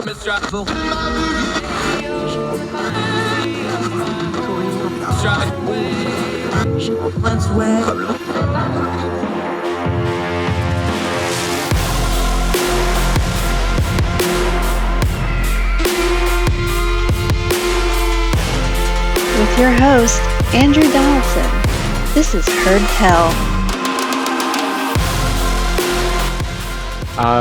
With your host, Andrew Donaldson. This is Heard Tell.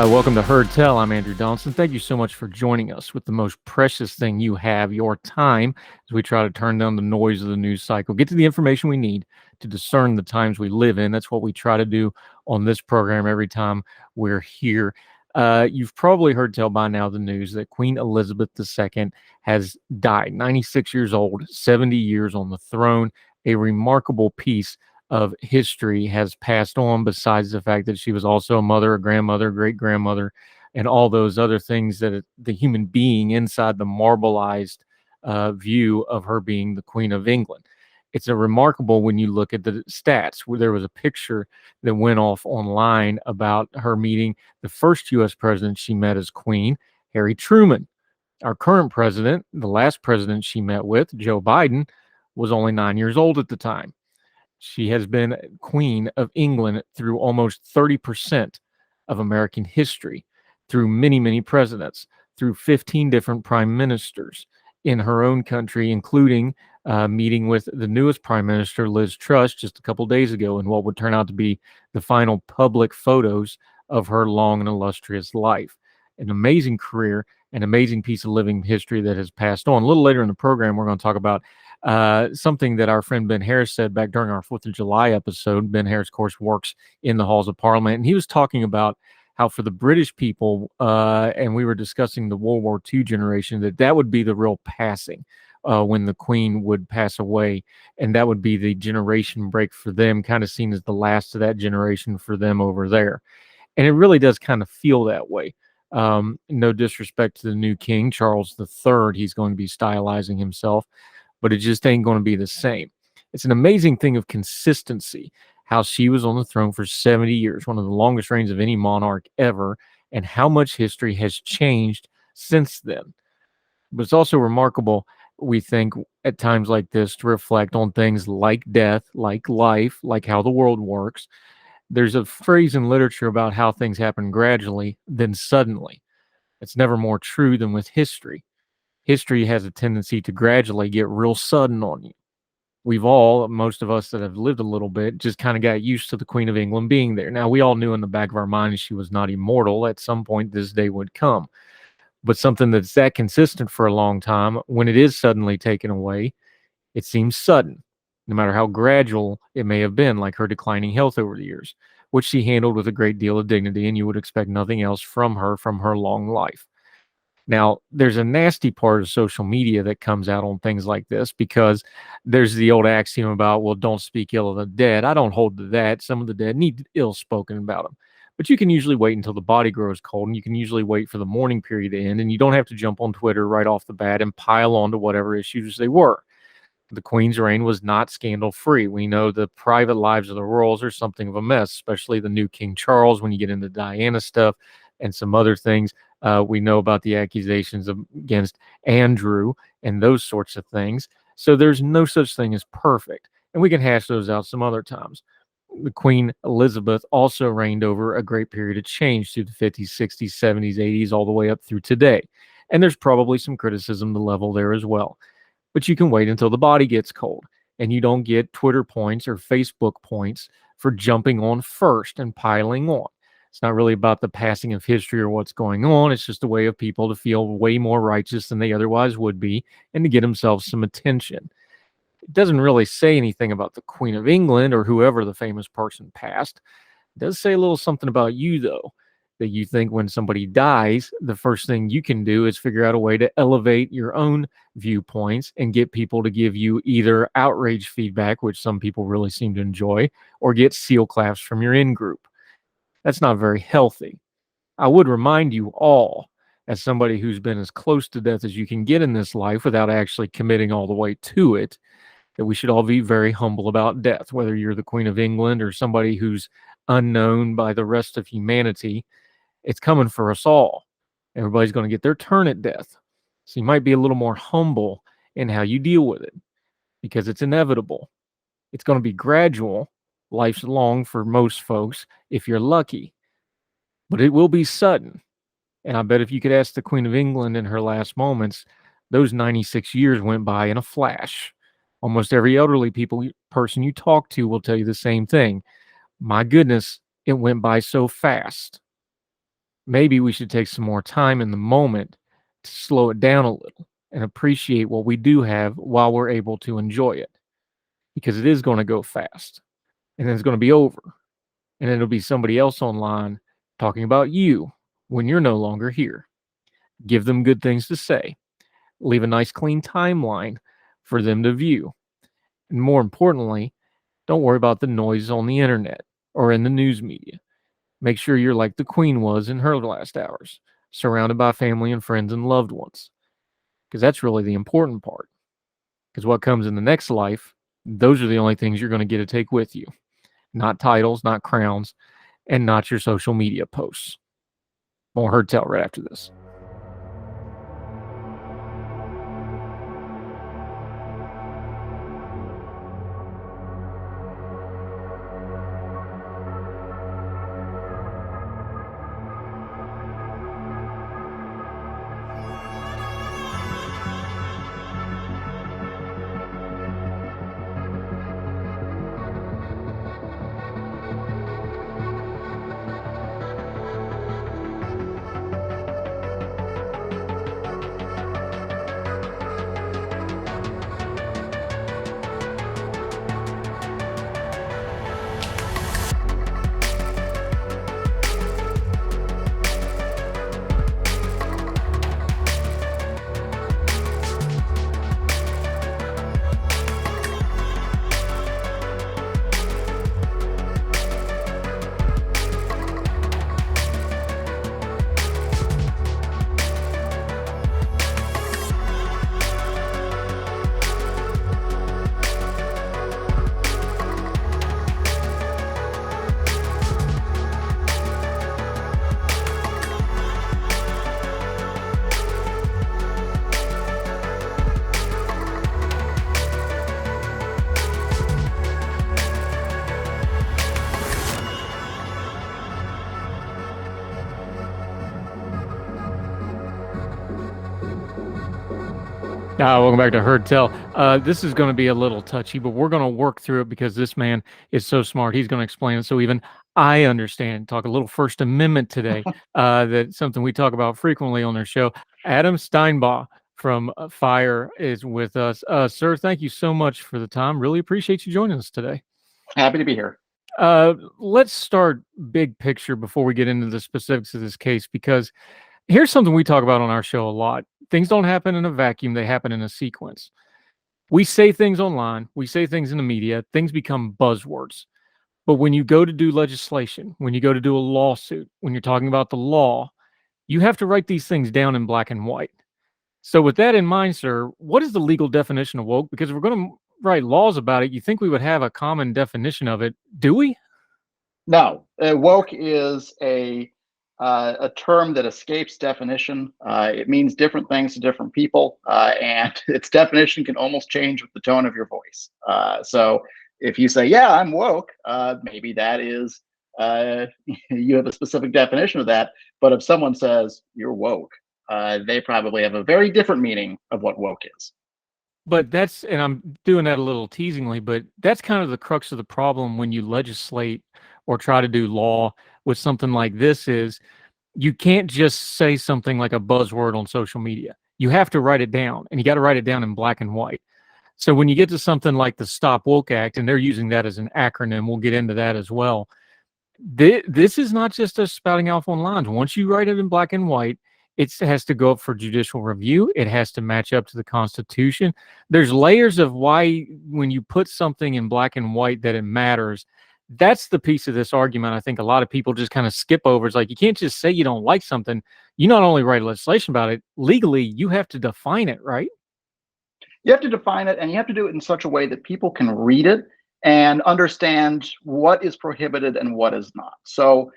Welcome to Heard Tell. I'm Andrew Donaldson. Thank you so much for joining us with the most precious thing you have, your time, as we try to turn down the noise of the news cycle, get to the information we need to discern the times we live in. That's what we try to do on this program every time we're here. You've probably heard tell by now the news that Queen Elizabeth II has died, 96 years old, 70 years on the throne. A remarkable piece of history has passed on, besides the fact that she was also a mother, a grandmother, great-grandmother, and all those other things that the human being inside the marbleized view of her being the Queen of England. It's a remarkable when you look at the stats. Where there was a picture that went off online about her meeting the first U.S. president she met as Queen, Harry Truman. Our current president, the last president she met with, Joe Biden, was only 9 years old at the time. She has been Queen of England through almost 30% of American history, through many, many presidents, through 15 different prime ministers in her own country, including meeting with the newest prime minister, Liz Truss, just a couple days ago, in what would turn out to be the final public photos of her long and illustrious life. An amazing career, an amazing piece of living history that has passed on. A little later in the program, we're going to talk about something that our friend Ben Harris said back during our 4th of July episode. Ben Harris, of course, works in the halls of Parliament, and he was talking about how for the British people, and we were discussing the World War II generation, that would be the real passing when the Queen would pass away, and that would be the generation break for them, kind of seen as the last of that generation for them over there. And it really does kind of feel that way. No disrespect to the new king, Charles III. He's going to be stylizing himself, but it just ain't going to be the same. It's an amazing thing of consistency, how she was on the throne for 70 years, one of the longest reigns of any monarch ever, and how much history has changed since then. But it's also remarkable, we think, at times like this, to reflect on things like death, like life, like how the world works. There's a phrase in literature about how things happen gradually, then suddenly. It's never more true than with history. History has a tendency to gradually get real sudden on you. We've all, most of us that have lived a little bit, just kind of got used to the Queen of England being there. Now, we all knew in the back of our minds she was not immortal. At some point, this day would come. But something that's that consistent for a long time, when it is suddenly taken away, it seems sudden, no matter how gradual it may have been, like her declining health over the years, which she handled with a great deal of dignity, and you would expect nothing else from her long life. Now, there's a nasty part of social media that comes out on things like this, because there's the old axiom about, well, don't speak ill of the dead. I don't hold to that. Some of the dead need ill spoken about them. But you can usually wait until the body grows cold, and you can usually wait for the mourning period to end, and you don't have to jump on Twitter right off the bat and pile on to whatever issues they were. The Queen's reign was not scandal-free. We know the private lives of the royals are something of a mess, especially the new King Charles, when you get into Diana stuff and some other things. We know about the accusations against Andrew and those sorts of things. So there's no such thing as perfect. And we can hash those out some other times. The Queen Elizabeth also reigned over a great period of change through the 50s, 60s, 70s, 80s, all the way up through today. And there's probably some criticism to level there as well. But you can wait until the body gets cold, and you don't get Twitter points or Facebook points for jumping on first and piling on. It's not really about the passing of history or what's going on. It's just a way of people to feel way more righteous than they otherwise would be, and to get themselves some attention. It doesn't really say anything about the Queen of England or whoever the famous person passed. It does say a little something about you, though, that you think when somebody dies, the first thing you can do is figure out a way to elevate your own viewpoints and get people to give you either outrage feedback, which some people really seem to enjoy, or get seal claps from your in-group. That's not very healthy. I would remind you all, as somebody who's been as close to death as you can get in this life without actually committing all the way to it, that we should all be very humble about death, whether you're the Queen of England or somebody who's unknown by the rest of humanity. It's coming for us all. Everybody's going to get their turn at death. So you might be a little more humble in how you deal with it because it's inevitable. It's going to be gradual. Life's long for most folks if you're lucky, but it will be sudden. And I bet if you could ask the Queen of England in her last moments, those 96 years went by in a flash. Almost every elderly person you talk to will tell you the same thing. My goodness, it went by so fast. Maybe we should take some more time in the moment to slow it down a little and appreciate what we do have while we're able to enjoy it. Because it is going to go fast and then it's going to be over. And it'll be somebody else online talking about you when you're no longer here. Give them good things to say. Leave a nice clean timeline for them to view. And more importantly, don't worry about the noise on the internet or in the news media. Make sure you're like the Queen was in her last hours, surrounded by family and friends and loved ones. Because that's really the important part. Because what comes in the next life, those are the only things you're going to get to take with you. Not titles, not crowns, and not your social media posts. More Heard Tell right after this. Welcome back to Heard Tell. This is going to be a little touchy, but we're going to work through it because this man is so smart. He's going to explain it so even I understand. Talk a little First Amendment today. That's something we talk about frequently on their show. Adam Steinbaugh from FIRE is with us. Sir, thank you so much for the time. Really appreciate you joining us today. Happy to be here. Let's start big picture before we get into the specifics of this case, because here's something we talk about on our show a lot. Things don't happen in a vacuum. They happen in a sequence. We say things online. We say things in the media. Things become buzzwords. But when you go to do legislation, when you go to do a lawsuit, when you're talking about the law, you have to write these things down in black and white. So with that in mind, sir, what is the legal definition of woke? Because if we're going to write laws about it, you think we would have a common definition of it. Do we? No, woke is a term that escapes definition. It means different things to different people, and its definition can almost change with the tone of your voice. So if you say, yeah, I'm woke, maybe that is, you have a specific definition of that. But if someone says you're woke, they probably have a very different meaning of what woke is. But that's, and I'm doing that a little teasingly, but that's kind of the crux of the problem when you legislate or try to do law with something like this is you can't just say something like a buzzword on social media. You have to write it down, and you got to write it down in black and white. So when you get to something like the Stop Woke Act, and they're using that as an acronym, we'll get into that as well. This is not just us spouting off on lines. Once you write it in black and white, it has to go up for judicial review. It has to match up to the Constitution. There's layers of why when you put something in black and white that it matters. That's the piece of this argument I think a lot of people just kind of skip over. It's like you can't just say you don't like something. You not only write legislation about it, legally you have to define it, right? You have to define it, and you have to do it in such a way that people can read it and understand what is prohibited and what is not. So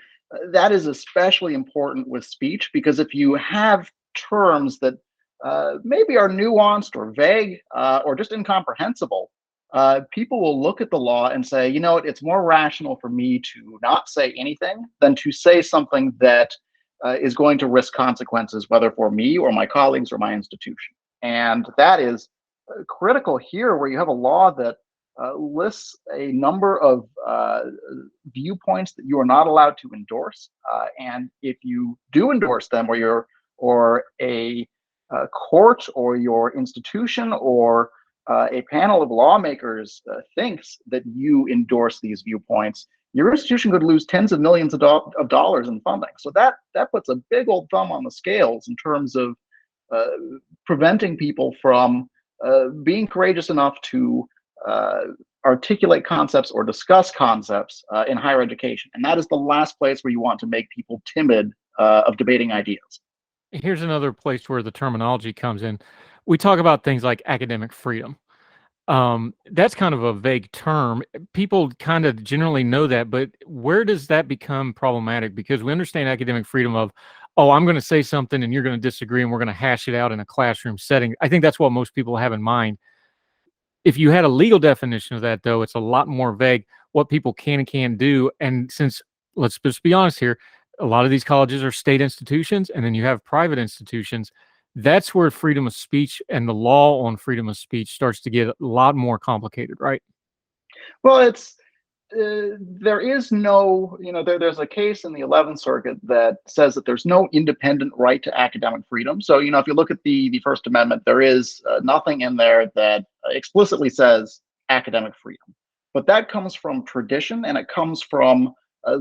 That is especially important with speech because if you have terms that maybe are nuanced or vague or just incomprehensible, people will look at the law and say, you know what, it's more rational for me to not say anything than to say something that is going to risk consequences, whether for me or my colleagues or my institution. And that is critical here, where you have a law that lists a number of viewpoints that you are not allowed to endorse. And if you do endorse them, or a court or your institution or a panel of lawmakers thinks that you endorse these viewpoints, your institution could lose tens of millions of dollars in funding. So that puts a big old thumb on the scales in terms of uh, preventing people from being courageous enough to uh, articulate concepts or discuss concepts in higher education. And that is the last place where you want to make people timid of debating ideas. Here's another place where the terminology comes in. We talk about things like academic freedom. That's kind of a vague term. People kind of generally know that, but where does that become problematic? Because we understand academic freedom of, oh, I'm going to say something and you're going to disagree and we're going to hash it out in a classroom setting. I think that's what most people have in mind. If you had a legal definition of that, though, it's a lot more vague what people can and can't do. And since, let's just be honest here, a lot of these colleges are state institutions, and then you have private institutions. That's where freedom of speech and the law on freedom of speech starts to get a lot more complicated, right? Well, there is no, there's a case in the 11th Circuit that says that there's no independent right to academic freedom. So, if you look at the First Amendment, there is nothing in there that explicitly says academic freedom. But that comes from tradition, and it comes from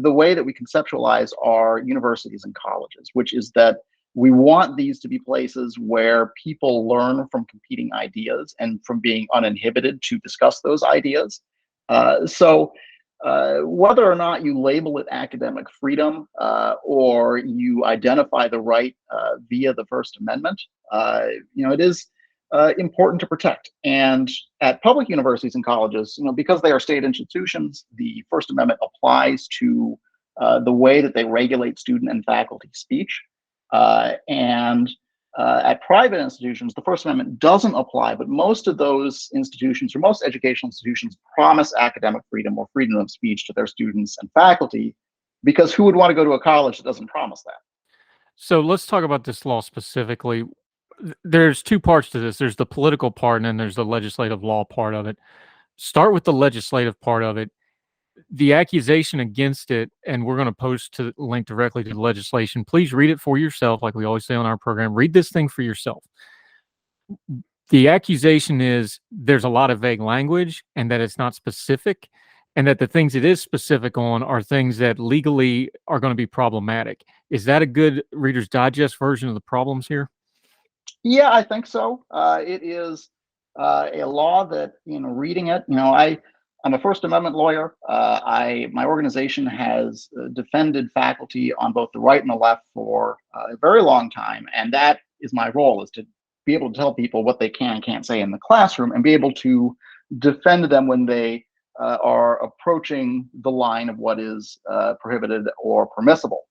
the way that we conceptualize our universities and colleges, which is that we want these to be places where people learn from competing ideas and from being uninhibited to discuss those ideas. So whether or not you label it academic freedom or you identify the right via the First Amendment, it is important to protect. And at public universities and colleges, because they are state institutions, the First Amendment applies to the way that they regulate student and faculty speech. And at private institutions, the First Amendment doesn't apply, but most of those institutions, or most educational institutions, promise academic freedom or freedom of speech to their students and faculty, because who would want to go to a college that doesn't promise that? So let's talk about this law specifically. There's two parts to this. There's the political part, and then there's the legislative law part of it. Start with the legislative part of it. The accusation against it, and we're going to post to link directly to the legislation. Please read it for yourself, like we always say on our program. Read this thing for yourself. The accusation is there's a lot of vague language and that it's not specific, and that the things it is specific on are things that legally are going to be problematic. Is that a good Reader's Digest version of the problems here? Yeah, I think so. It is a law that, reading it, I'm a First Amendment lawyer. My organization has defended faculty on both the right and the left for a very long time, and that is my role: is to be able to tell people what they can and can't say in the classroom, and be able to defend them when they are approaching the line of what is prohibited or permissible.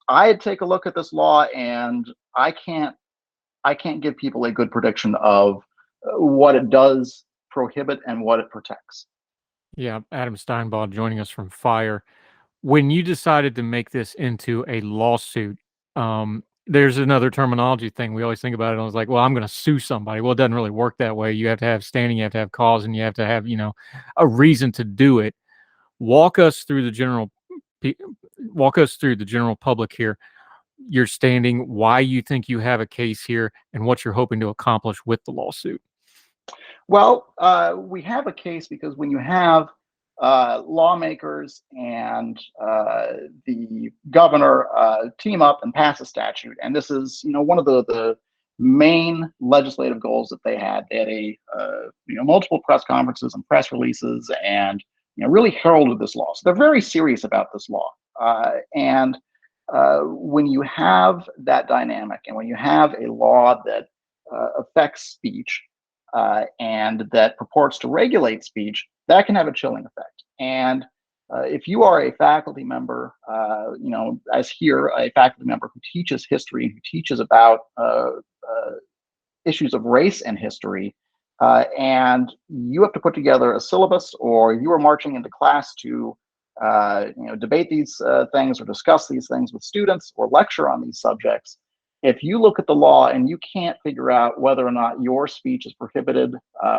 I take a look at this law, and I can't give people a good prediction of what it does prohibit and what it protects. Yeah, Adam Steinbaugh joining us from FIRE. When you decided to make this into a lawsuit, there's another terminology thing. We always think about it. I was like, well, I'm going to sue somebody. Well, it doesn't really work that way. You have to have standing, you have to have cause, and you have to have, a reason to do it. Walk us through the general public here. Your standing, why you think you have a case here, and what you're hoping to accomplish with the lawsuit. Well, we have a case because when you have lawmakers and the governor team up and pass a statute, and this is, one of the main legislative goals that they had. They had a multiple press conferences and press releases, and really heralded this law. So they're very serious about this law. And when you have that dynamic, and when you have a law that affects speech, and that purports to regulate speech, that can have a chilling effect. And if you are a faculty member, as here, a faculty member who teaches history and who teaches about issues of race and history, and you have to put together a syllabus, or you are marching into class to debate these things or discuss these things with students or lecture on these subjects. If you look at the law and you can't figure out whether or not your speech is prohibited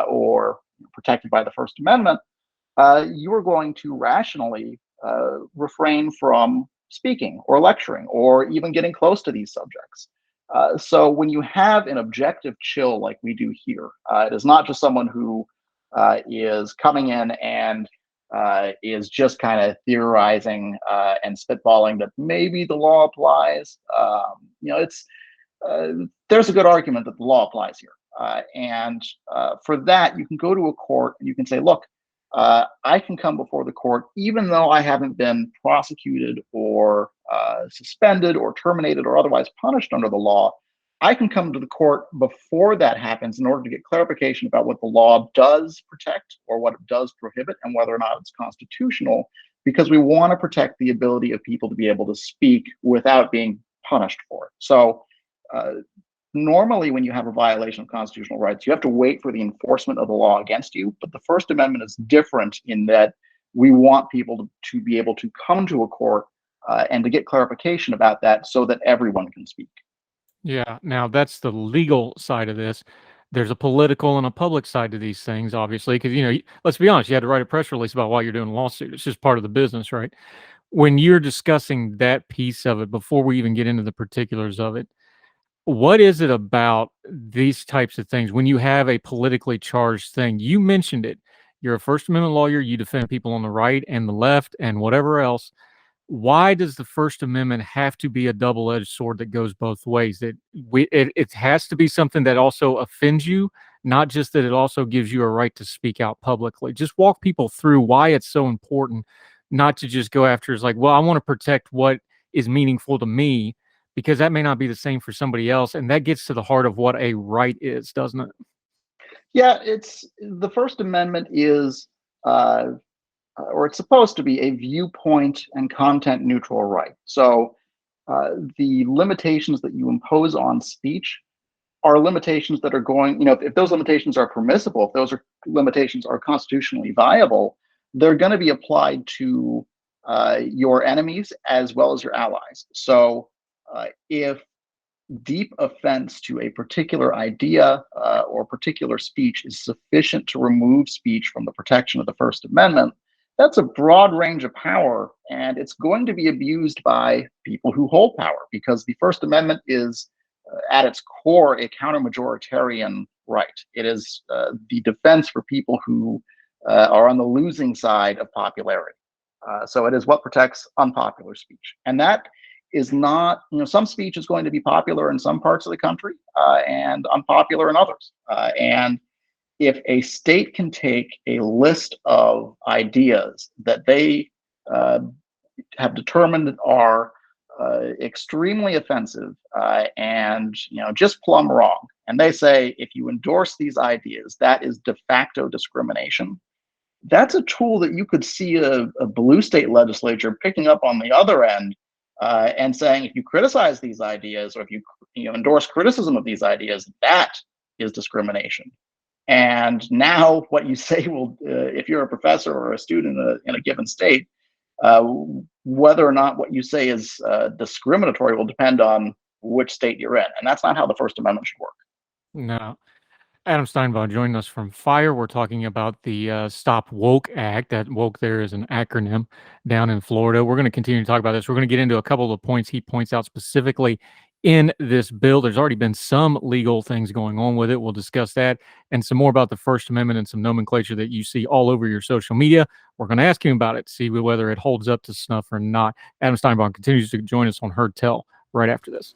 or protected by the First Amendment, you are going to rationally refrain from speaking or lecturing or even getting close to these subjects. So when you have an objective chill like we do here, it is not just someone who is coming in and is just kind of theorizing and spitballing that maybe the law applies. It's there's a good argument that the law applies here, and for that you can go to a court and you can say, look, I can come before the court even though I haven't been prosecuted or suspended or terminated or otherwise punished under the law. I can come to the court before that happens in order to get clarification about what the law does protect or what it does prohibit and whether or not it's constitutional, because we want to protect the ability of people to be able to speak without being punished for it. So normally when you have a violation of constitutional rights, you have to wait for the enforcement of the law against you. But the First Amendment is different in that we want people to be able to come to a court and to get clarification about that so that everyone can speak. Yeah, now that's the legal side of this. There's a political and a public side to these things, obviously, because, let's be honest, you had to write a press release about why you're doing a lawsuit. It's just part of the business, right? When you're discussing that piece of it, before we even get into the particulars of it, what is it about these types of things when you have a politically charged thing? You mentioned it. You're a First Amendment lawyer. You defend people on the right and the left and whatever else. Why does the First Amendment have to be a double-edged sword that goes both ways? It has to be something that also offends you, not just that it also gives you a right to speak out publicly. Just walk people through why it's so important, not to just go after it's like, well, I want to protect what is meaningful to me, because that may not be the same for somebody else. And that gets to the heart of what a right is, doesn't it? Yeah, it's the First Amendment is or it's supposed to be a viewpoint and content neutral right. So the limitations that you impose on speech are limitations that are going, if those limitations are permissible, if those limitations are constitutionally viable, they're going to be applied to your enemies as well as your allies. So if deep offense to a particular idea or particular speech is sufficient to remove speech from the protection of the First Amendment, that's a broad range of power, and it's going to be abused by people who hold power, because the First Amendment is, at its core, a counter-majoritarian right. It is the defense for people who are on the losing side of popularity. So it is what protects unpopular speech. And that is not, some speech is going to be popular in some parts of the country and unpopular in others. And if a state can take a list of ideas that they have determined are extremely offensive and just plumb wrong, and they say if you endorse these ideas, that is de facto discrimination. That's a tool that you could see a blue state legislature picking up on the other end and saying, if you criticize these ideas or if you endorse criticism of these ideas, that is discrimination. And now what you say will, if you're a professor or a student in a given state, whether or not what you say is discriminatory will depend on which state you're in. And that's not how the First Amendment should work. No. Adam Steinbaugh joining us from FIRE. We're talking about the Stop Woke Act. That woke there is an acronym down in Florida. We're going to continue to talk about this. We're going to get into a couple of points he points out specifically in this bill. There's already been some legal things going on with it. We'll discuss that and some more about the First Amendment and some nomenclature that you see all over your social media. We're going to ask him about it, see whether it holds up to snuff or not. Adam Steinbaugh continues to join us on Heard Tell right after this.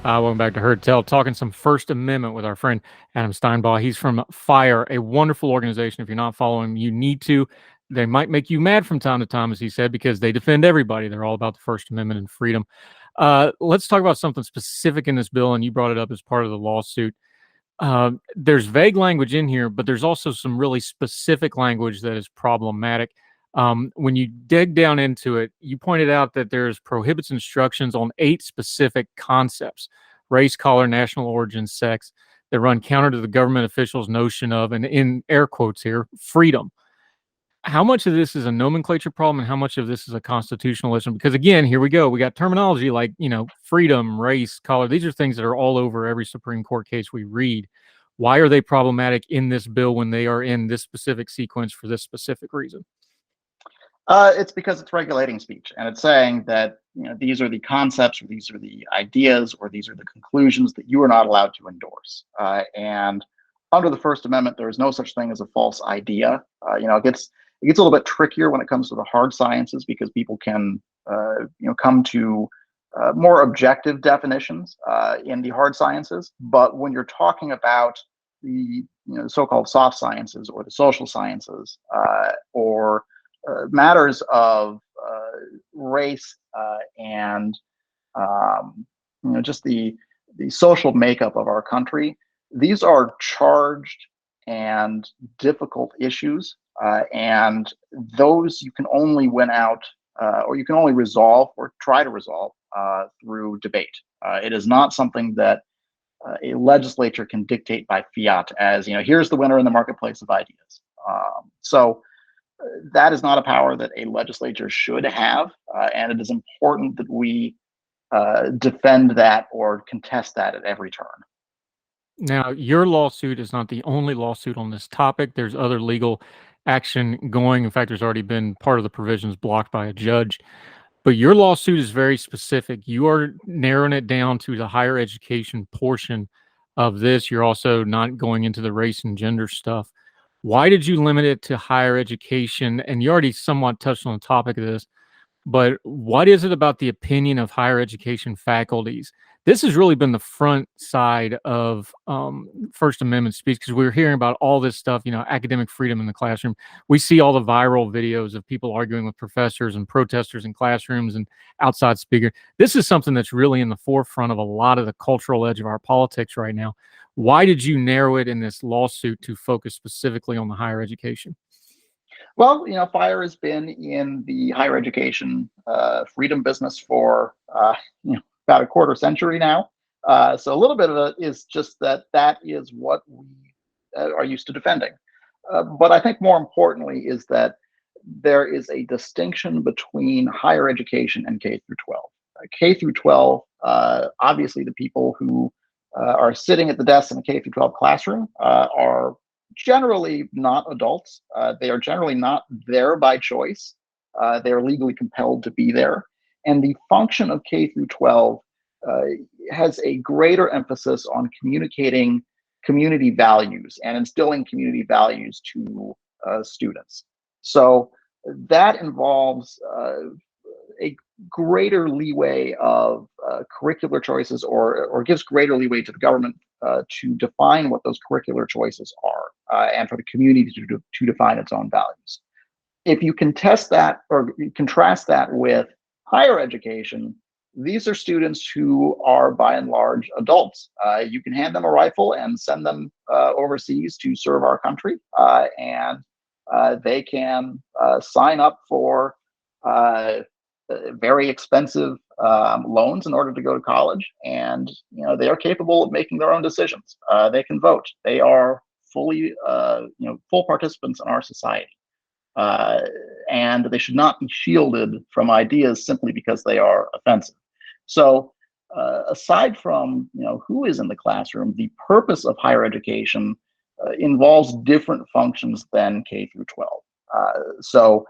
Welcome back to Heard Tell, talking some First Amendment with our friend Adam Steinbaugh. He's from FIRE, a wonderful organization. If you're not following them, you need to. They might make you mad from time to time, as he said, because they defend everybody. They're all about the First Amendment and freedom. Let's talk about something specific in this bill, and you brought it up as part of the lawsuit. There's vague language in here, but there's also some really specific language that is problematic. When you dig down into it, you pointed out that there's prohibits instructions on 8 specific concepts: race, color, national origin, sex, that run counter to the government officials' notion of, and in air quotes here, freedom. How much of this is a nomenclature problem and how much of this is a constitutional issue? Because again, here we go. We got terminology like, freedom, race, color. These are things that are all over every Supreme Court case we read. Why are they problematic in this bill when they are in this specific sequence for this specific reason? It's because it's regulating speech, and it's saying that these are the concepts, or these are the ideas, or these are the conclusions that you are not allowed to endorse. And under the First Amendment, there is no such thing as a false idea. It gets a little bit trickier when it comes to the hard sciences, because people can come to more objective definitions in the hard sciences. But when you're talking about the so-called soft sciences or the social sciences, or matters of race and just the social makeup of our country, these are charged and difficult issues, and those you can only win out, or you can only resolve or try to resolve through debate. It is not something that a legislature can dictate by fiat as, here's the winner in the marketplace of ideas. So that is not a power that a legislature should have, and it is important that we defend that or contest that at every turn. Now, your lawsuit is not the only lawsuit on this topic. There's other legal action going. In fact, there's already been part of the provisions blocked by a judge. But your lawsuit is very specific. You are narrowing it down to the higher education portion of this. You're also not going into the race and gender stuff. Why did you limit it to higher education? And you already somewhat touched on the topic of this, but what is it about the opinion of higher education faculties? This has really been the front side of First Amendment speech, because we're hearing about all this stuff, academic freedom in the classroom. We see all the viral videos of people arguing with professors and protesters in classrooms and outside speakers. This is something that's really in the forefront of a lot of the cultural edge of our politics right now. Why did you narrow it in this lawsuit to focus specifically on the higher education? Well, FIRE has been in the higher education freedom business for about a quarter century now. So a little bit of it is just that is what we are used to defending. But I think more importantly is that there is a distinction between higher education and K through 12. K through 12, obviously the people who are sitting at the desk in a K through 12 classroom are generally not adults. They are generally not there by choice. They are legally compelled to be there. And the function of K through 12 has a greater emphasis on communicating community values and instilling community values to students. So that involves a greater leeway of curricular choices, or gives greater leeway to the government to define what those curricular choices are, and for the community to define its own values. If you contest that or contrast that with higher education, these are students who are by and large adults. You can hand them a rifle and send them overseas to serve our country, and they can sign up for very expensive loans in order to go to college, and they are capable of making their own decisions. They can vote. They are fully full participants in our society, and they should not be shielded from ideas simply because they are offensive. So aside from who is in the classroom, the purpose of higher education involves different functions than K through 12. So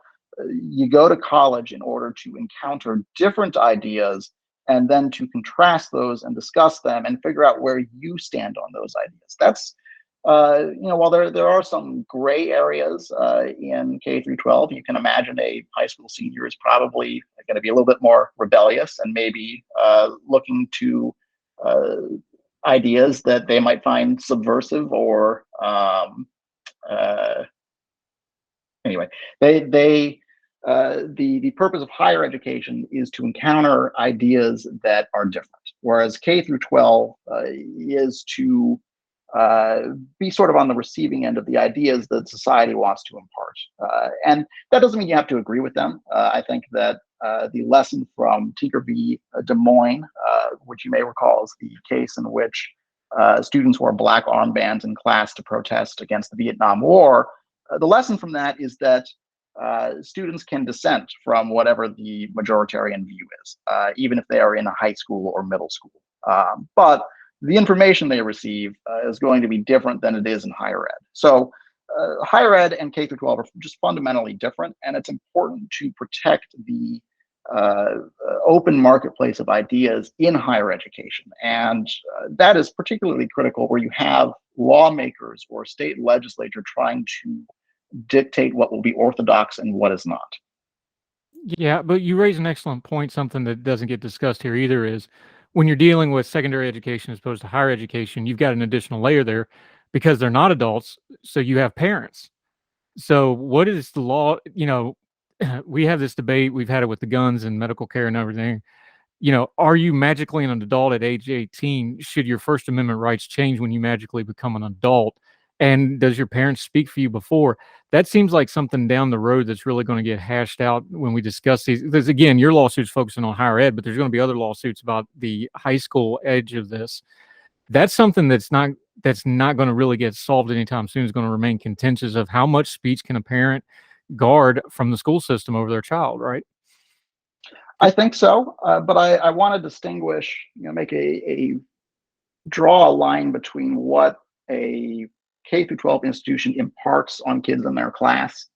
you go to college in order to encounter different ideas, and then to contrast those and discuss them and figure out where you stand on those ideas. That's while there are some gray areas in K through 12, you can imagine a high school senior is probably going to be a little bit more rebellious and maybe looking to ideas that they might find subversive or anyway, the purpose of higher education is to encounter ideas that are different, whereas K through 12 is to be sort of on the receiving end of the ideas that society wants to impart. And that doesn't mean you have to agree with them. I think that the lesson from Tinker v. Des Moines, which you may recall is the case in which students wore black armbands in class to protest against the Vietnam War, the lesson from that is that students can dissent from whatever the majoritarian view is, even if they are in a high school or middle school. But the information they receive is going to be different than it is in higher ed. So higher ed and K through 12 are just fundamentally different, and it's important to protect the open marketplace of ideas in higher education. And that is particularly critical where you have lawmakers or state legislature trying to dictate what will be orthodox and what is not. Yeah, but you raise an excellent point. Something that doesn't get discussed here either is when you're dealing with secondary education as opposed to higher education, you've got an additional layer there because they're not adults. So you have parents. So what is the law? We have this debate. We've had it with the guns and medical care and everything. Are you magically an adult at age 18? Should your First Amendment rights change when you magically become an adult? And does your parents speak for you before? That seems like something down the road that's really going to get hashed out when we discuss these. Because again, your lawsuit's focusing on higher ed, but there's going to be other lawsuits about the high school edge of this. That's something that's not going to really get solved anytime soon. Is going to remain contentious of how much speech can a parent guard from the school system over their child, right? I think so, but I want to distinguish, draw a line between what a K through 12 institution imparts on kids in their class,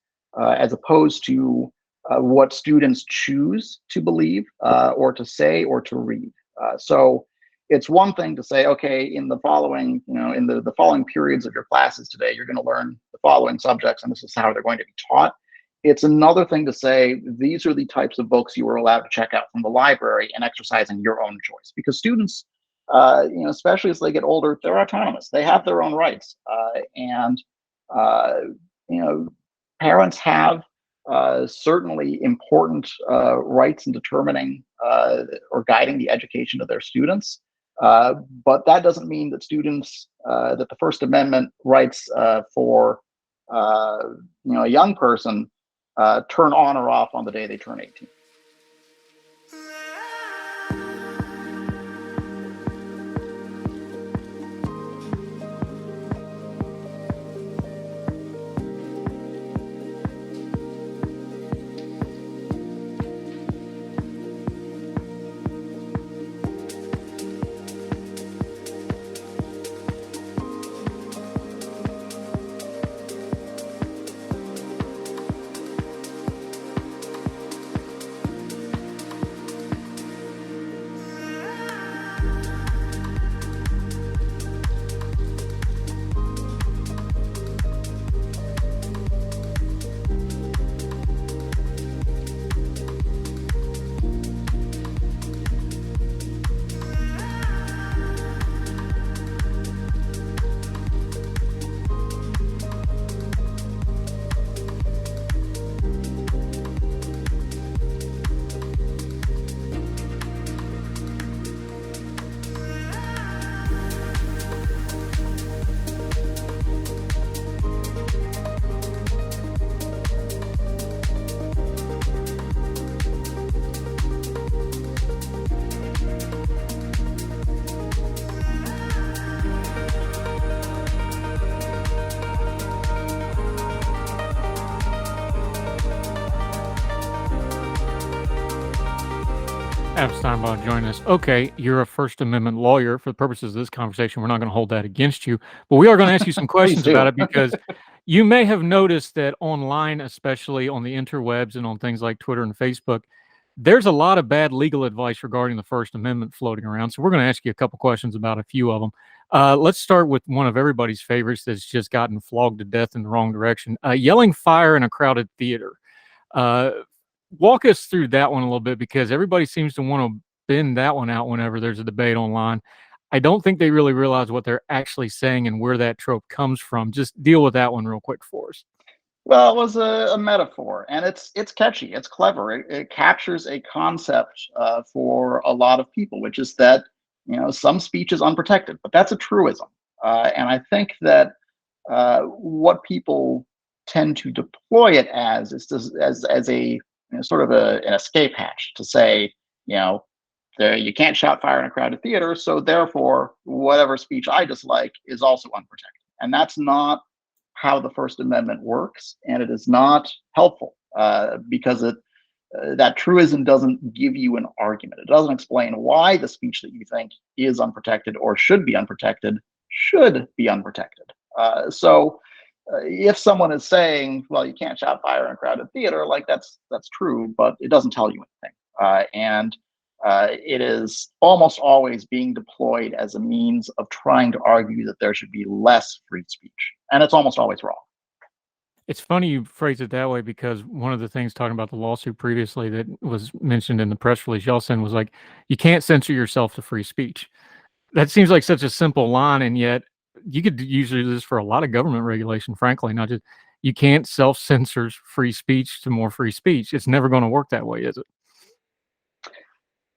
as opposed to what students choose to believe or to say or to read. So it's one thing to say, okay, in the following, in the following periods of your classes today, you're going to learn the following subjects, and this is how they're going to be taught. It's another thing to say, these are the types of books you are allowed to check out from the library and exercising your own choice. Because students, especially as they get older, they're autonomous. They have their own rights. And parents have certainly important rights in determining or guiding the education of their students. But that doesn't mean that that the First Amendment rights for a young person turn on or off on the day they turn 18. Adam Steinbaugh join us. Okay, you're a First Amendment lawyer. For the purposes of this conversation, we're not going to hold that against you, but we are going to ask you some questions about it because you may have noticed that online, especially on the interwebs and on things like Twitter and Facebook, there's a lot of bad legal advice regarding the First Amendment floating around. So we're going to ask you a couple questions about a few of them. Let's start with one of everybody's favorites that's just gotten flogged to death in the wrong direction. Yelling fire in a crowded theater. Walk us through that one a little bit because everybody seems to want to bend that one out whenever there's a debate online. I don't think they really realize what they're actually saying and where that trope comes from. Just deal with that one real quick for us. Well, it was a metaphor, and it's catchy, it's clever. It captures a concept for a lot of people, which is that some speech is unprotected, but that's a truism. And I think that what people tend to deploy it as is as a sort of an escape hatch to say, you know, you can't shout fire in a crowded theater, so therefore whatever speech I dislike is also unprotected. And that's not how the First Amendment works, and it is not helpful because that truism doesn't give you an argument. It doesn't explain why the speech that you think is unprotected or should be unprotected should be unprotected. If someone is saying, "Well, you can't shout fire in a crowded theater," like that's true, but it doesn't tell you anything, and it is almost always being deployed as a means of trying to argue that there should be less free speech, and it's almost always wrong. It's funny you phrase it that way because one of the things talking about the lawsuit previously that was mentioned in the press release y'all sent was like, you can't censor yourself to free speech. That seems like such a simple line, and yet you could use this for a lot of government regulation, frankly, not just you can't self-censor free speech to more free speech. It's never going to work that way, is it?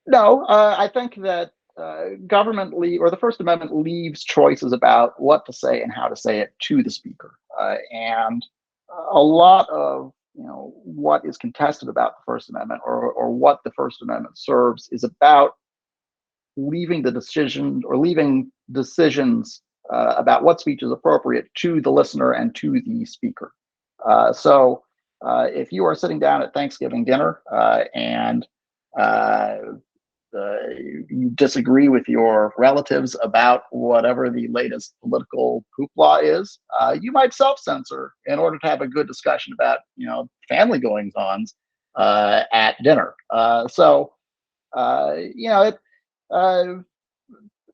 No, I think that or the First Amendment leaves choices about what to say and how to say it to the speaker, and a lot of what is contested about the First Amendment or what the First Amendment serves is about leaving decisions about what speech is appropriate to the listener and to the speaker. If you are sitting down at Thanksgiving dinner and you disagree with your relatives about whatever the latest political hoopla is, you might self-censor in order to have a good discussion about family goings-ons at dinner.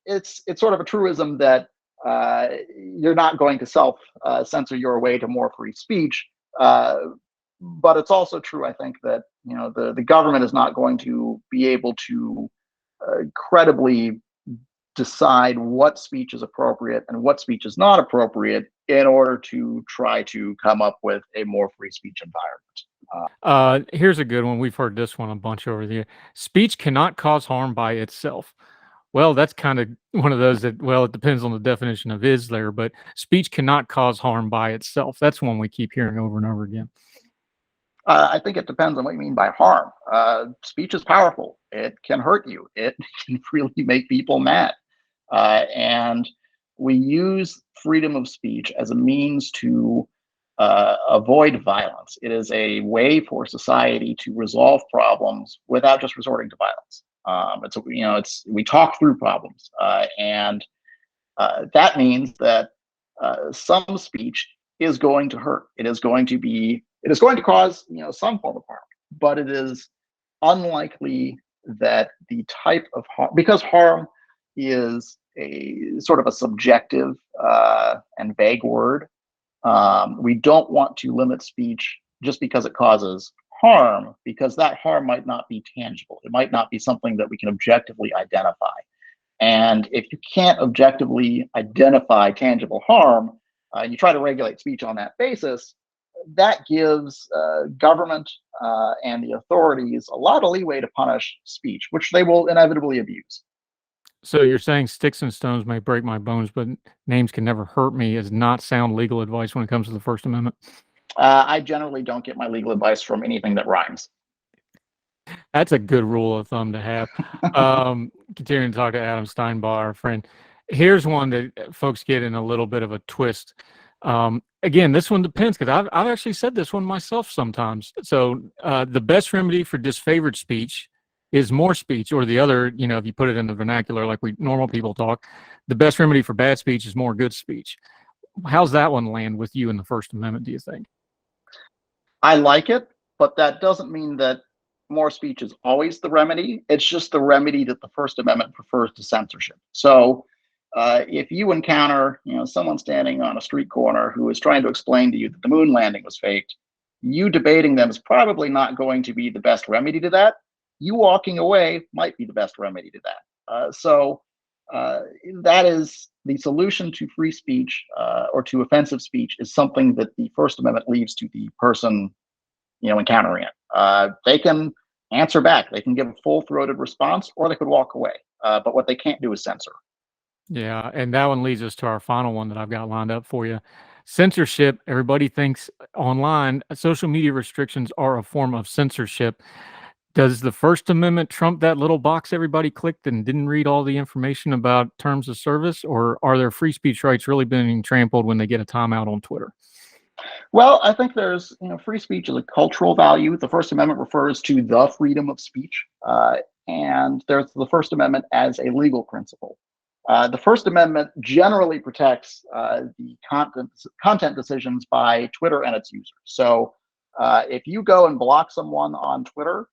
It's sort of a truism that you're not going to self censor your way to more free speech. But it's also true, I think, that the government is not going to be able to credibly decide what speech is appropriate and what speech is not appropriate in order to try to come up with a more free speech environment. Here's a good one. We've heard this one a bunch over the year. Speech cannot cause harm by itself. Well, that's kind of one of those that, well, it depends on the definition of is there, but speech cannot cause harm by itself. That's one we keep hearing over and over again. I think it depends on what you mean by harm. Speech is powerful. It can hurt you. It can really make people mad. And we use freedom of speech as a means to avoid violence. It is a way for society to resolve problems without just resorting to violence. We talk through problems, and that means that some speech is going to hurt. It is going to cause some form of harm, but it is unlikely that the type of harm, because harm is a sort of a subjective and vague word. We don't want to limit speech just because it causes harm, because that harm might not be tangible. It might not be something that we can objectively identify. And if you can't objectively identify tangible harm, you try to regulate speech on that basis, that gives government and the authorities a lot of leeway to punish speech, which they will inevitably abuse. So you're saying sticks and stones may break my bones, but names can never hurt me is not sound legal advice when it comes to the First Amendment? I generally don't get my legal advice from anything that rhymes. That's a good rule of thumb to have. Continuing to talk to Adam Steinbaugh, our friend. Here's one that folks get in a little bit of a twist. Again, this one depends, because I've actually said this one myself sometimes. So the best remedy for disfavored speech is more speech, or the other, if you put it in the vernacular like we normal people talk, the best remedy for bad speech is more good speech. How's that one land with you in the First Amendment, do you think? I like it, but that doesn't mean that more speech is always the remedy. It's just the remedy that the First Amendment prefers to censorship. So if you encounter someone standing on a street corner who is trying to explain to you that the moon landing was faked, you debating them is probably not going to be the best remedy to that. You walking away might be the best remedy to that. uh, that is the solution to free speech or to offensive speech is something that the First Amendment leaves to the person, encountering it. They can answer back, they can give a full-throated response, or they could walk away. But what they can't do is censor. Yeah, and that one leads us to our final one that I've got lined up for you. Censorship. Everybody thinks online social media restrictions are a form of censorship. Does the First Amendment trump that little box everybody clicked and didn't read all the information about terms of service, or are their free speech rights really being trampled when they get a timeout on Twitter? Well, I think there's, free speech is a cultural value. The First Amendment refers to the freedom of speech, and there's the First Amendment as a legal principle. The First Amendment generally protects the content decisions by Twitter and its users. So if you go and block someone on Twitter,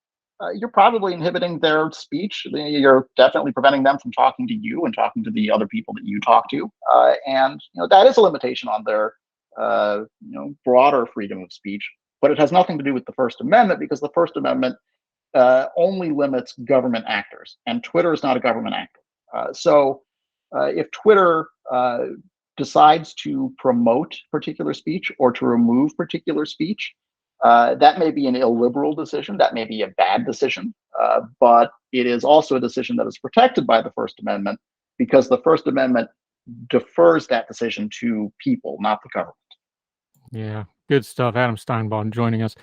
you're probably inhibiting their speech. You're definitely preventing them from talking to you and talking to the other people that you talk to. And that is a limitation on their broader freedom of speech. But it has nothing to do with the First Amendment, because the First Amendment only limits government actors, and Twitter is not a government actor. So if Twitter decides to promote particular speech or to remove particular speech, that may be an illiberal decision. That may be a bad decision, but it is also a decision that is protected by the First Amendment, because the First Amendment defers that decision to people, not the government. Yeah, good stuff. Adam Steinbaugh joining us.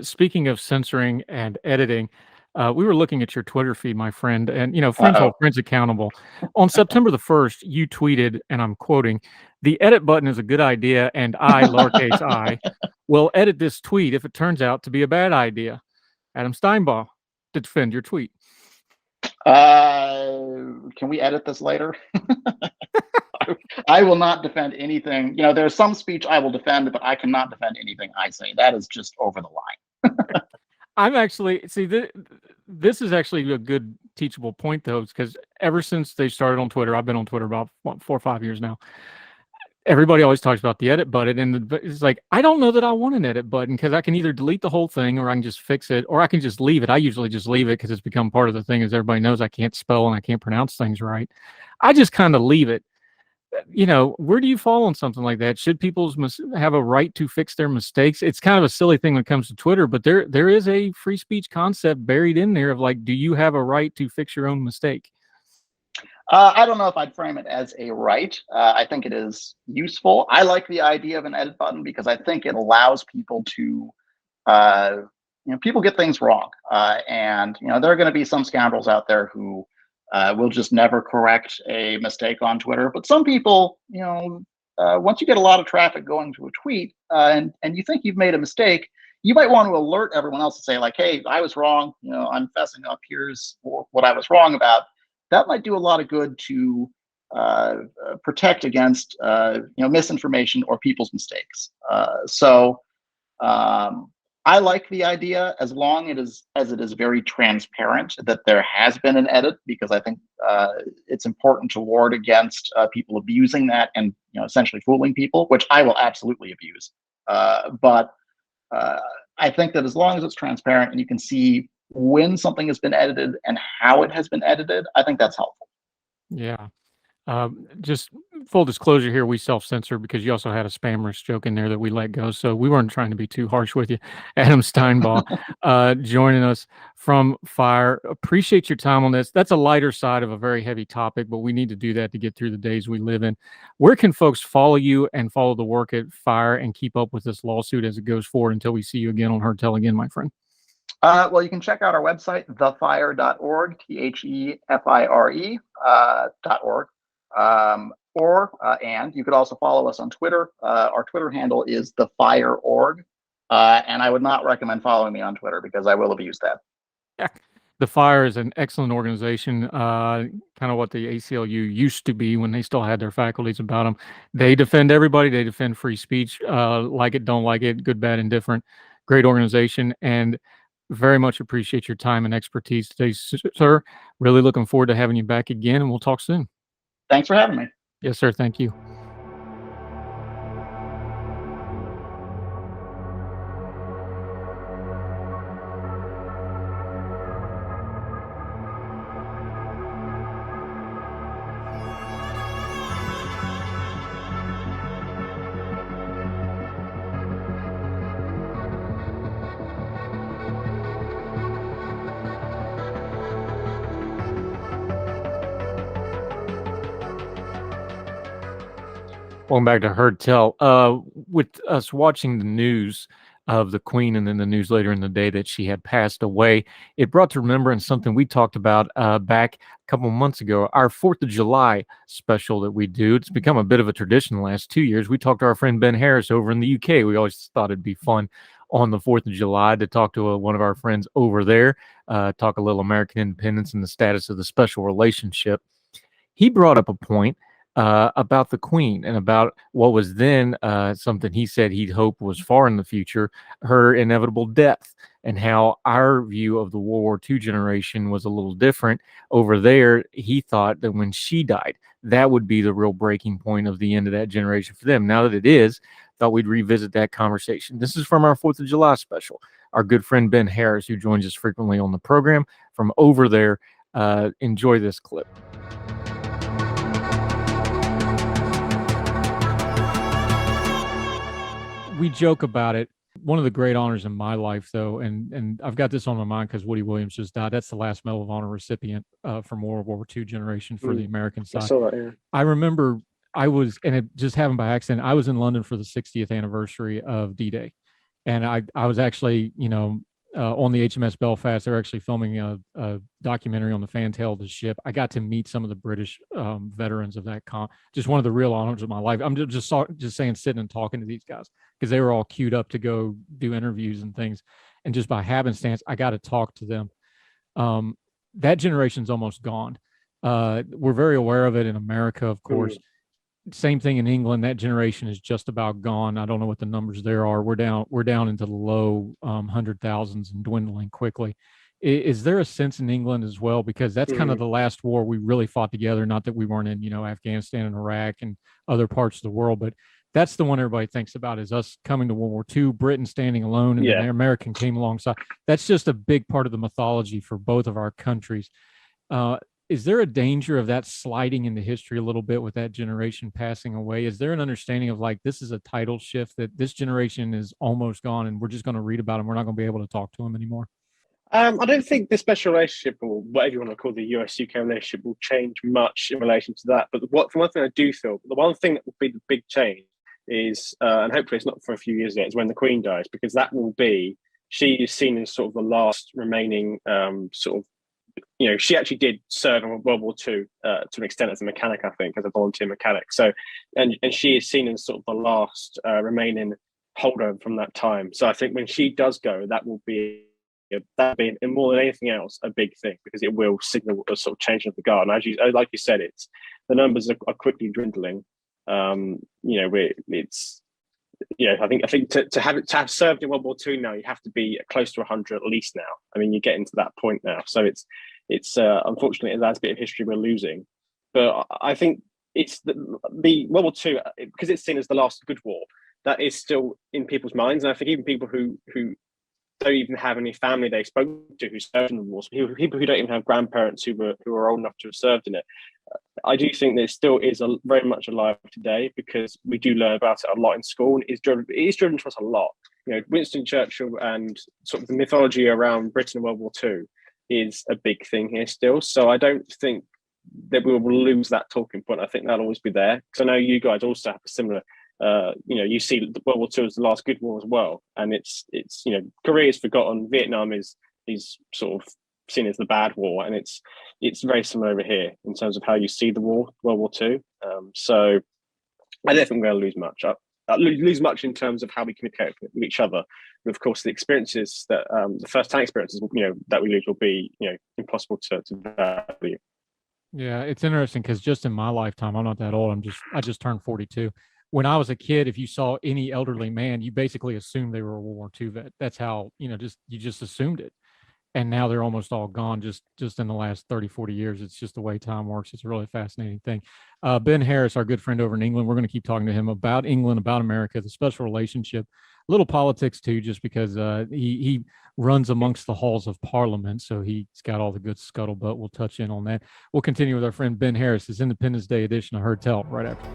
Speaking of censoring and editing, we were looking at your Twitter feed, my friend, and friends hold friends accountable. On September the 1st, you tweeted, and I'm quoting, "The edit button is a good idea, and I, lowercase I, will edit this tweet if it turns out to be a bad idea." Adam Steinbaugh, defend your tweet. Can we edit this later? I will not defend anything. There's some speech I will defend, but I cannot defend anything I say. That is just over the line. I'm actually this is actually a good teachable point, though, because ever since they started on Twitter, I've been on Twitter about 4 or 5 years now. Everybody always talks about the edit button, and it's like, I don't know that I want an edit button, because I can either delete the whole thing, or I can just fix it, or I can just leave it. I usually just leave it because it's become part of the thing, as everybody knows I can't spell and I can't pronounce things right. I just kind of leave it. Where do you fall on something like that? Should people have a right to fix their mistakes? It's kind of a silly thing when it comes to Twitter, but there is a free speech concept buried in there of, like, do you have a right to fix your own mistake? I don't know if I'd frame it as a right. I think it is useful. I like the idea of an edit button because I think it allows people to, people get things wrong. And there are going to be some scoundrels out there who will just never correct a mistake on Twitter. But some people, once you get a lot of traffic going to a tweet and you think you've made a mistake, you might want to alert everyone else to say, like, hey, I was wrong. I'm fessing up. Here's what I was wrong about. That might do a lot of good to protect against misinformation or people's mistakes. So I like the idea, as long as it is very transparent that there has been an edit, because I think it's important to ward against people abusing that and essentially fooling people, which I will absolutely abuse. But I think that as long as it's transparent and you can see when something has been edited and how it has been edited, I think that's helpful. Yeah. Just full disclosure here, we self-censor because you also had a spammers joke in there that we let go, so we weren't trying to be too harsh with you. Adam Steinbaugh joining us from FIRE. Appreciate your time on this. That's a lighter side of a very heavy topic, but we need to do that to get through the days we live in. Where can folks follow you and follow the work at FIRE and keep up with this lawsuit as it goes forward until we see you again on Heard Tell Again, my friend? Well, you can check out our website, thefire.org, thefire.org. And you could also follow us on Twitter. Our Twitter handle is thefire.org. And I would not recommend following me on Twitter because I will abuse that. Yeah. The FIRE is an excellent organization, kind of what the ACLU used to be when they still had their faculties about them. They defend everybody. They defend free speech, like it, don't like it, good, bad, indifferent. Great organization, and very much appreciate your time and expertise today, sir. Really looking forward to having you back again, and we'll talk soon. Thanks for having me. Yes, sir. Thank you. Welcome back to Heard Tell. With us watching the news of the Queen and then the news later in the day that she had passed away, it brought to remembrance something we talked about back a couple months ago, our 4th of July special that we do. It's become a bit of a tradition the last 2 years. We talked to our friend Ben Harris over in the UK. We always thought it'd be fun on the 4th of July to talk to one of our friends over there, talk a little American independence and the status of the special relationship. He brought up a point about the Queen and about what was then something he said he'd hope was far in the future, her inevitable death, and how our view of the World War II generation was a little different. Over there, he thought that when she died, that would be the real breaking point of the end of that generation for them. Now that it is, thought we'd revisit that conversation. This is from our 4th of July special. Our good friend Ben Harris, who joins us frequently on the program from over there. Enjoy this clip. We joke about it. One of the great honors in my life, though, and I've got this on my mind because Woody Williams just died. That's the last Medal of Honor recipient from World War II generation for the American side. I saw that, yeah. I remember and it just happened by accident. I was in London for the 60th anniversary of D-Day. And I was actually, on the HMS Belfast. They're actually filming a documentary on the fantail of the ship. I got to meet some of the British veterans of that just one of the real honors of my life. I'm just saying, sitting and talking to these guys because they were all queued up to go do interviews and things. And just by happenstance, I got to talk to them. That generation's almost gone. We're very aware of it in America, of course. Same thing in England. That generation is just about gone. I don't know what the numbers there are. We're down into the low 100,000s and dwindling quickly. Is there a sense in England as well? Because that's kind of the last war we really fought together. Not that we weren't in, Afghanistan and Iraq and other parts of the world, but that's the one everybody thinks about is us coming to World War II, Britain standing alone, and then American came alongside. That's just a big part of the mythology for both of our countries. Is there a danger of that sliding into history a little bit with that generation passing away? Is there an understanding of this is a title shift, that this generation is almost gone and we're just going to read about them? We're not going to be able to talk to them anymore. I don't think the special relationship, or whatever you want to call the US-UK relationship, will change much in relation to that. But for one thing I do feel, the one thing that will be the big change is, and hopefully it's not for a few years yet, is when the Queen dies, because that will be, she is seen as sort of the last remaining she actually did serve in World War II to an extent as a mechanic, I think, as a volunteer mechanic. So, and she is seen as sort of the last remaining holder from that time. So I think when she does go, that will be, and more than anything else, a big thing, because it will signal a sort of change of the guard. And like you said, the numbers are quickly dwindling. I think to have served in World War II now, you have to be close to 100 at least now. I mean, you're getting to that point now. So it's unfortunately that's a bit of history we're losing. But I think it's the World War II, because it's seen as the last good war, that is still in people's minds. And I think even people who don't even have any family they spoke to who served in the war, so people who don't even have grandparents who are old enough to have served in it, I do think that it still is very much alive today, because we do learn about it a lot in school. It is driven to us a lot. Winston Churchill and sort of the mythology around Britain in World War II is a big thing here still. So I don't think that we will lose that talking point. I think that'll always be there, because I know you guys also have a similar. You see World War II as the last good war as well, and it's Korea is forgotten, Vietnam is sort of seen as the bad war, and it's very similar over here in terms of how you see the war, World War II. So I don't think we're going to lose much. Lose much in terms of how we communicate with each other. And of course, the experiences that the first-hand experiences, that we lose will be impossible to value. Yeah, it's interesting because just in my lifetime, I'm not that old. I just turned 42. When I was a kid, if you saw any elderly man, you basically assumed they were a World War II vet. That's how, you just assumed it. And now they're almost all gone just in the last 30, 40 years. It's just the way time works. It's a really fascinating thing. Ben Harris, our good friend over in England, we're going to keep talking to him about England, about America, the special relationship, a little politics too, just because he runs amongst the halls of Parliament. So he's got all the good scuttlebutt. We'll touch in on that. We'll continue with our friend Ben Harris, his Independence Day edition of Heard Tell right after.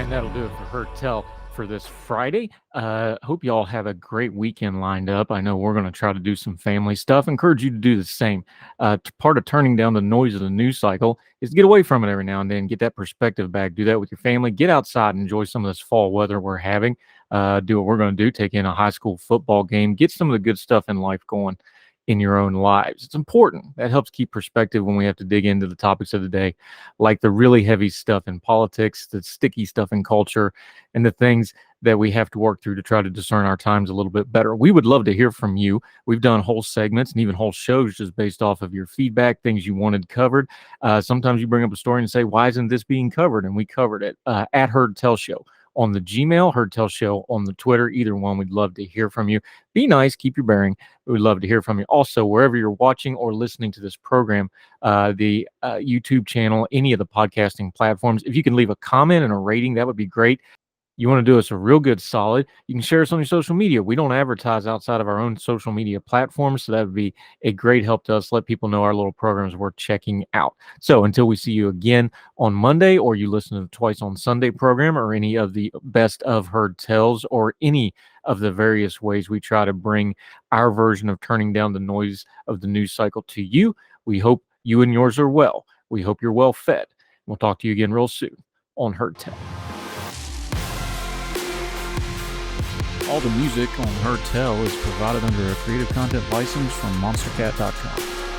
And that'll do it for Her Tell for this Friday. Hope y'all have a great weekend lined up. I know we're going to try to do some family stuff. Encourage you to do the same. Part of turning down the noise of the news cycle is to get away from it every now and then, get that perspective back. Do that with your family. Get outside and enjoy some of this fall weather we're having. Do what we're going to do, take in a high school football game, get some of the good stuff in life going in your own lives. It's important. That helps keep perspective when we have to dig into the topics of the day, like the really heavy stuff in politics, the sticky stuff in culture, and the things that we have to work through to try to discern our times a little bit better. We would love to hear from you. We've done whole segments and even whole shows just based off of your feedback, things you wanted covered. Sometimes you bring up a story and say, why isn't this being covered? And we covered it at Heard Tell Show on the Gmail, Heard Tell Show on the Twitter. Either one, we'd love to hear from you. Be nice, keep your bearing. We'd love to hear from you. Also, wherever you're watching or listening to this program, the YouTube channel, any of the podcasting platforms, if you can leave a comment and a rating, that would be great. You want to do us a real good solid, you can share us on your social media. We don't advertise outside of our own social media platforms, so that would be a great help to us. Let people know our little programs worth checking out. So until we see you again on Monday, or you listen to the Twice on Sunday program, or any of the best of Heard Tells, or any of the various ways we try to bring our version of turning down the noise of the news cycle to you, we hope you and yours are well. We hope you're well fed. We'll talk to you again real soon on Heard Tell. All the music on Heard Tell is provided under a Creative Content license from monstercat.com.